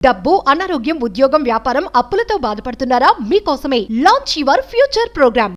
డబ్బు, అనారోగ్యం, ఉద్యోగం, వ్యాపారం, అప్పులతో బాధపడుతున్నారా? మీకోసమే లాంచ్ యువర్ ఫ్యూచర్ ప్రోగ్రామ్.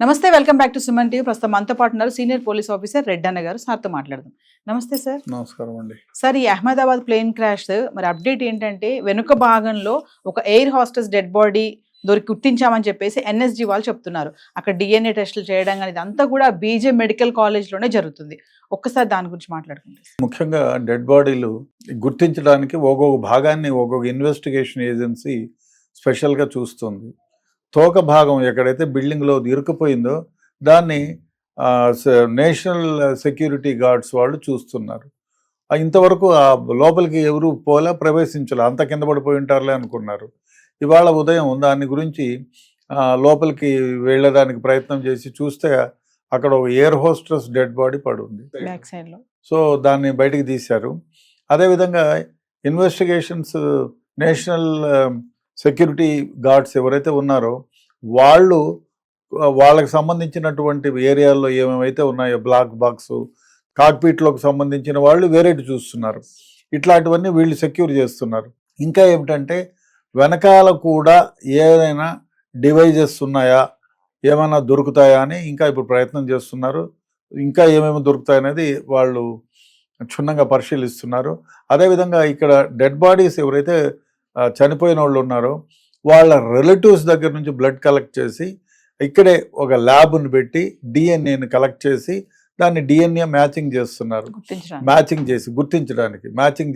నమస్తే, welcome back to Suman TV. ప్రస్తుతం మనతో పాటు ఉన్నారు సీనియర్ పోలీస్ ఆఫీసర్ రెడ్డన్న గారు. సార్తో మాట్లాడదాం. నమస్తే సార్. నమస్కారం అండి. సార్, ఈ అహ్మదాబాద్ ప్లేన్ క్రాష్ మరి అప్డేట్ ఏంటంటే, వెనుక భాగంలో ఒక ఎయిర్ హాస్టెస్ డెడ్ బాడీ గుర్తించామని చెప్పేసి ఎన్ఎస్జీ వాళ్ళు చెప్తున్నారు. అక్కడ డిఎన్ఏ టెస్టులు చేయడం కానీ ఇదంతా కూడా బీజే మెడికల్ కాలేజ్లోనే జరుగుతుంది. ఒక్కసారి దాని గురించి మాట్లాడుకుంటే. ముఖ్యంగా డెడ్ బాడీలు గుర్తించడానికి ఒక్కొక్క భాగాన్ని ఒక్కొక్క ఇన్వెస్టిగేషన్ ఏజెన్సీ స్పెషల్గా చూస్తుంది. తోక భాగం ఎక్కడైతే బిల్డింగ్లో ఇరుక్కుపోయిందో దాన్ని నేషనల్ సెక్యూరిటీ గార్డ్స్ వాళ్ళు చూస్తున్నారు. ఇంతవరకు ఆ లోపలికి ఎవరు పోలే, ప్రవేశించలే, అంత కింద పడిపోయి ఉంటారులే అనుకున్నారు. ఇవాళ ఉదయం దాని గురించి లోపలికి వెళ్ళడానికి ప్రయత్నం చేసి చూస్తే అక్కడ ఒక ఎయిర్ హోస్టెస్ డెడ్ బాడీ పడుంది. సో దాన్ని బయటికి తీశారు. అదేవిధంగా ఇన్వెస్టిగేషన్స్ నేషనల్ సెక్యూరిటీ గార్డ్స్ ఎవరైతే ఉన్నారో వాళ్ళకి సంబంధించినటువంటి ఏరియాల్లో ఏమేమైతే ఉన్నాయో బ్లాక్ బాక్స్, కాక్పీట్లోకి సంబంధించిన వాళ్ళు వేరేటి చూస్తున్నారు. ఇట్లాంటివన్నీ వీళ్ళు సెక్యూర్ చేస్తున్నారు. ఇంకా ఏమిటంటే వెనకాల కూడా ఏదైనా డివైజెస్ ఉన్నాయా, ఏమైనా దొరుకుతాయా అని ఇంకా ఇప్పుడు ప్రయత్నం చేస్తున్నారు. ఇంకా ఏమేమి దొరుకుతాయనేది వాళ్ళు క్షుణ్ణంగా పరిశీలిస్తున్నారు. అదేవిధంగా ఇక్కడ డెడ్ బాడీస్ ఎవరైతే చనిపోయిన వాళ్ళు ఉన్నారో వాళ్ళ రిలేటివ్స్ దగ్గర నుంచి బ్లడ్ కలెక్ట్ చేసి ఇక్కడే ఒక ల్యాబ్ను పెట్టి డిఎన్ఏని కలెక్ట్ చేసి దాన్ని డిఎన్ఏ మ్యాచింగ్ చేస్తున్నారు. మ్యాచింగ్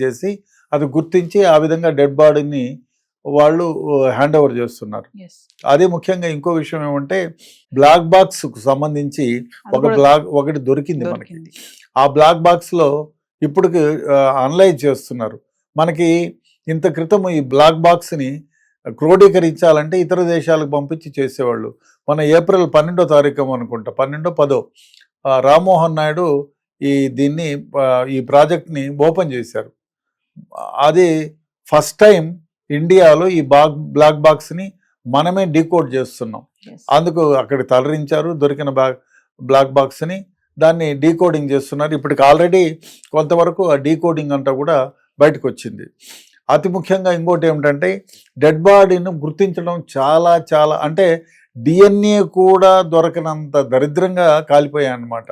చేసి అది గుర్తించి ఆ విధంగా డెడ్ బాడీని వాళ్ళు హ్యాండ్ ఓవర్ చేస్తున్నారు. అదే ముఖ్యంగా ఇంకో విషయం ఏమంటే బ్లాక్ బాక్స్ కు సంబంధించి ఒకటి దొరికింది మనకి. ఆ బ్లాక్ బాక్స్ లో ఇప్పటికి అనలైజ్ చేస్తున్నారు. మనకి ఇంత క్రితం ఈ బ్లాక్ బాక్స్ని క్రోడీకరించాలంటే ఇతర దేశాలకు పంపించి చేసేవాళ్ళు. మన ఏప్రిల్ 12వ తారీఖు అనుకుంటా, 12-10 రామ్మోహన్ నాయుడు ఈ ప్రాజెక్ట్ని ఓపెన్ చేశారు. అది ఫస్ట్ టైం ఇండియాలో ఈ బ్లాక్ బాక్స్ని మనమే డీకోడ్ చేస్తున్నాం. అందుకు అక్కడికి తరలించారు దొరికిన బ్లాక్ బాక్స్ని, దాన్ని డీకోడింగ్ చేస్తున్నారు. ఇప్పటికి ఆల్రెడీ కొంతవరకు ఆ డీకోడింగ్ అంతా కూడా బయటకు వచ్చింది. అతి ముఖ్యంగా ఇంకోటి ఏమిటంటే డెడ్ బాడీని గుర్తించడం చాలా చాలా అంటే డిఎన్ఏ కూడా దొరకనంత దరిద్రంగా కాలిపోయాయి అన్నమాట.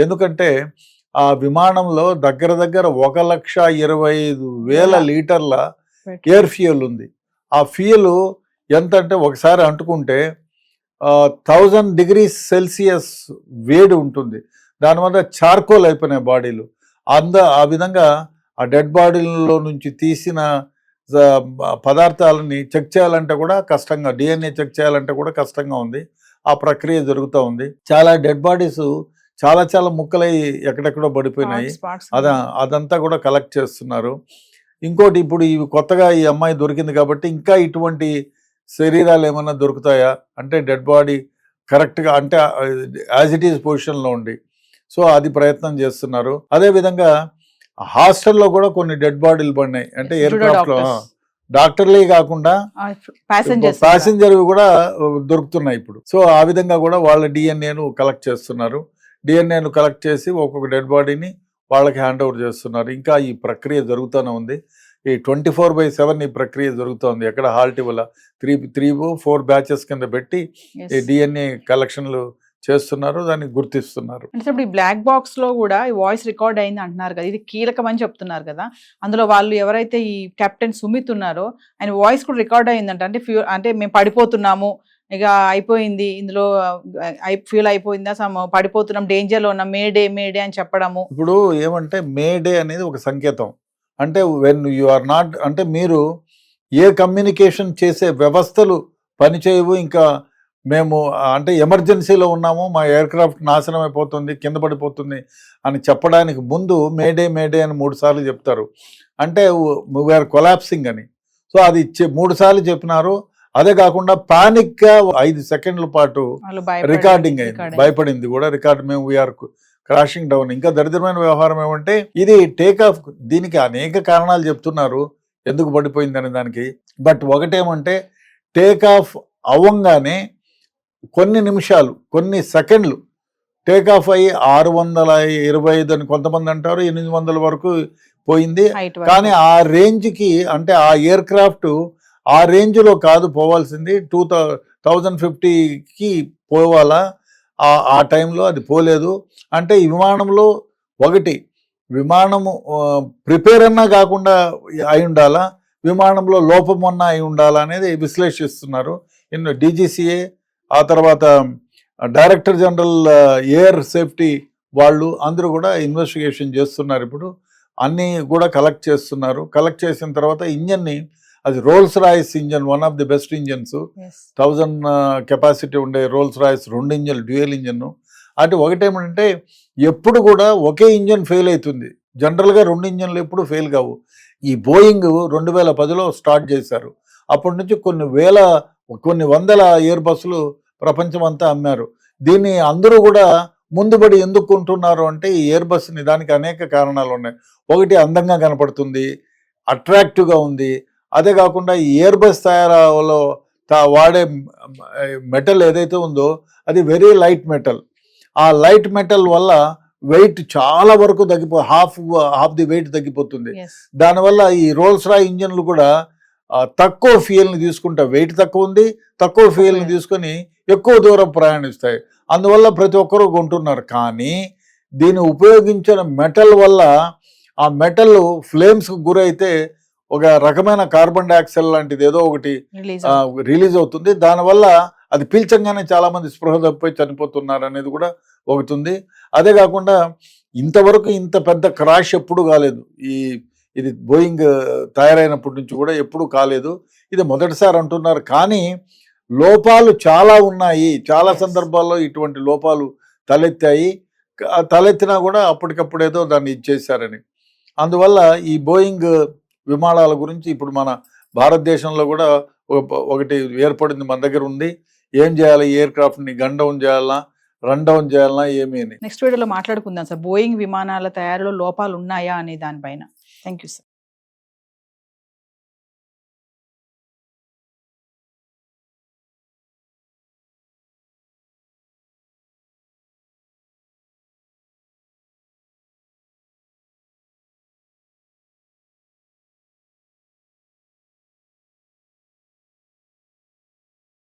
ఎందుకంటే ఆ విమానంలో దగ్గర 1,20,000 లీటర్ల ఎయిర్ ఫ్యూయల్ ఉంది. ఆ ఫ్యూయల్ ఎంత అంటే ఒకసారి అంటుకుంటే 1000 degrees Celsius వేడి ఉంటుంది. దానివల్ల చార్కోల్ అయిపోయినాయి బాడీలు. ఆ విధంగా ఆ డెడ్ బాడీలో నుంచి తీసిన పదార్థాలని చెక్ చేయాలంటే కూడా కష్టంగా, డిఎన్ఏ చెక్ చేయాలంటే కూడా కష్టంగా ఉంది. ఆ ప్రక్రియ జరుగుతూ ఉంది. చాలా డెడ్ బాడీస్ చాలా చాలా ముక్కలై ఎక్కడెక్కడో పడిపోయినాయి. అదంతా కూడా కలెక్ట్ చేస్తున్నారు. ఇంకోటి ఇప్పుడు కొత్తగా ఈ అమ్మాయి దొరికింది కాబట్టి ఇంకా ఇటువంటి శరీరాలు ఏమన్నా దొరుకుతాయా అంటే డెడ్ బాడీ కరెక్ట్గా అంటే యాజ్ ఇట్ ఈజ్ పొజిషన్లో ఉండి, సో అది ప్రయత్నం చేస్తున్నారు. అదేవిధంగా హాస్టల్లో కూడా కొన్ని డెడ్ బాడీలు పడినాయి. అంటే ఎయిర్క్రాఫ్ట్ లో డాక్టర్లే కాకుండా ప్యాసింజర్ కూడా దొరుకుతున్నాయి ఇప్పుడు. సో ఆ విధంగా కూడా వాళ్ళ డిఎన్ఏను కలెక్ట్ చేస్తున్నారు. డిఎన్ఏను కలెక్ట్ చేసి ఒక్కొక్క డెడ్ బాడీని వాళ్ళకి హ్యాండ్ ఓవర్ చేస్తున్నారు. ఇంకా ఈ ప్రక్రియ జరుగుతూనే ఉంది. ఈ 24/7 ఈ ప్రక్రియ జరుగుతోంది. ఎక్కడ హాల్ట్ ఇవ్వాల 3-4 బ్యాచెస్ కింద పెట్టి ఈ డిఎన్ఏ కలెక్షన్లు చేస్తున్నారు, దాన్ని గుర్తిస్తున్నారు. అంటే ఇప్పుడు ఈ బ్లాక్ బాక్స్ లో కూడా ఈ వాయిస్ రికార్డ్ అయింది అంటున్నారు కదా, ఇది కీలకమని చెప్తున్నారు కదా. అందులో వాళ్ళు ఎవరైతే ఈ కెప్టెన్ సుమిత్ ఉన్నారో ఆయన వాయిస్ కూడా రికార్డ్ అయిందంట. అంటే మేము పడిపోతున్నాము, ఇక అయిపోయింది, ఇందులో ఫ్యూల్ అయిపోయిందా, పడిపోతున్నాం, డేంజర్ లో ఉన్నాం, మేడే అని చెప్పడము. ఇప్పుడు ఏమంటే మేడే అనేది ఒక సంకేతం. అంటే వెన్ యు ఆర్ నాట్ అంటే మీరు ఏ కమ్యూనికేషన్ చేసే వ్యవస్థలు పనిచేయవు, ఇంకా మేము అంటే ఎమర్జెన్సీలో ఉన్నాము, మా ఎయిర్ క్రాఫ్ట్ నాశనం అయిపోతుంది, కింద పడిపోతుంది అని చెప్పడానికి ముందు మేడే మేడే అని 3 సార్లు చెప్తారు. అంటే వీఆర్ కొలాప్సింగ్ అని. సో అది 3 సార్లు చెప్పినారు. అదే కాకుండా పానిక్ గా 5 సెకండ్ల పాటు వాళ్ళు రికార్డింగ్ అయింది, భయపడింది కూడా. రికార్డ్ మేము వీఆర్ క్రాషింగ్ డౌన్. ఇంకా దరిద్రమైన వ్యవహారం ఏమంటే ఇది టేక్ ఆఫ్, దీనికి అనేక కారణాలు చెప్తున్నారు ఎందుకు పడిపోయింది అనే దానికి. బట్ ఒకటేమంటే టేక్ ఆఫ్ అవ్వంగానే కొన్ని నిమిషాలు, కొన్ని సెకండ్లు టేక్ ఆఫ్ అయ్యి 625 అని కొంతమంది అంటారు, 800 వరకు పోయింది. కానీ ఆ రేంజ్కి, అంటే ఆ ఎయిర్ క్రాఫ్ట్ ఆ రేంజ్లో కాదు పోవాల్సింది, 2050కి పోవాలా. ఆ టైంలో అది పోలేదు. అంటే ఈ విమానంలో ఒకటి, విమానము ప్రిపేర్ అన్నా కాకుండా అయి ఉండాలా, విమానంలో లోపం అన్నా అయి ఉండాలా అనేది విశ్లేషిస్తున్నారు. DGCA, ఆ తర్వాత డైరెక్టర్ జనరల్ ఎయిర్ సేఫ్టీ వాళ్ళు అందరూ కూడా ఇన్వెస్టిగేషన్ చేస్తున్నారు. ఇప్పుడు అన్నీ కూడా కలెక్ట్ చేస్తున్నారు. కలెక్ట్ చేసిన తర్వాత ఇంజన్ని, అది Rolls Royce engine, one of the best engines, 1000 capacity ఉండే రోల్స్ రాయిస్ 2 ఇంజన్లు, డ్యూయల్ ఇంజన్. అంటే ఒకటేమంటే ఎప్పుడు కూడా ఒకే ఇంజన్ ఫెయిల్ అవుతుంది, జనరల్గా 2 ఇంజన్లు ఎప్పుడు ఫెయిల్ కావు. ఈ బోయింగ్ 2010లో స్టార్ట్ చేశారు. అప్పటి నుంచి కొన్ని వందల ఎయిర్ బస్సులు ప్రపంచం అంతా అమ్మారు. దీన్ని అందరూ కూడా ముందుబడి ఎందుకు కొంటున్నారు అంటే ఈ ఎయిర్ బస్ని, దానికి అనేక కారణాలు ఉన్నాయి. ఒకటి, అందంగా కనపడుతుంది, అట్రాక్టివ్గా ఉంది. అదే కాకుండా ఈ ఎయిర్ బస్ తయారీలో వాడే మెటల్ ఏదైతే ఉందో అది వెరీ లైట్ మెటల్. ఆ లైట్ మెటల్ వల్ల వెయిట్ చాలా వరకు హాఫ్ ది వెయిట్ తగ్గిపోతుంది. దానివల్ల ఈ రోల్స్ రాయ్ ఇంజన్లు కూడా తక్కువ ఫ్యూయల్ని తీసుకుంటా, వెయిట్ తక్కువ ఉంది, తక్కువ ఫ్యూయల్ని తీసుకొని ఎక్కువ దూరం ప్రయాణిస్తాయి. అందువల్ల ప్రతి ఒక్కరూ కొంటున్నారు. కానీ దీన్ని ఉపయోగించిన మెటల్ వల్ల ఆ మెటల్ ఫ్లేమ్స్కి గురైతే ఒక రకమైన కార్బన్ డైఆక్సైడ్ లాంటిది ఏదో ఒకటి రిలీజ్ అవుతుంది. దానివల్ల అది పీల్చంగానే చాలా మంది స్పృహ తప్పిపోయి చనిపోతున్నారు అనేది కూడా ఒకటి ఉంది. అదే కాకుండా ఇంతవరకు ఇంత పెద్ద క్రాష్ ఎప్పుడు కాలేదు. ఇది బోయింగ్ తయారైనప్పటి నుంచి కూడా ఎప్పుడు కాలేదు. ఇది మొదటిసారి అంటున్నారు. కానీ లోపాలు చాలా ఉన్నాయి, చాలా సందర్భాల్లో ఇటువంటి లోపాలు తలెత్తినా కూడా అప్పటికప్పుడేదో దాన్ని ఇచ్చేశారని. అందువల్ల ఈ బోయింగ్ విమానాల గురించి ఇప్పుడు మన భారతదేశంలో కూడా ఒకటి ఏర్పడింది, మన దగ్గర ఉంది. ఏం చేయాలి, ఎయిర్ క్రాఫ్ట్ని గన్ డౌన్ చేయాలన్నా, రన్ డౌన్ చేయాలన్నా, ఏమీ అని నెక్స్ట్ వీడియోలో మాట్లాడుకుందాం సార్. బోయింగ్ విమానాల తయారీలో లోపాలు ఉన్నాయా అనే దానిపైన. Thank you sir.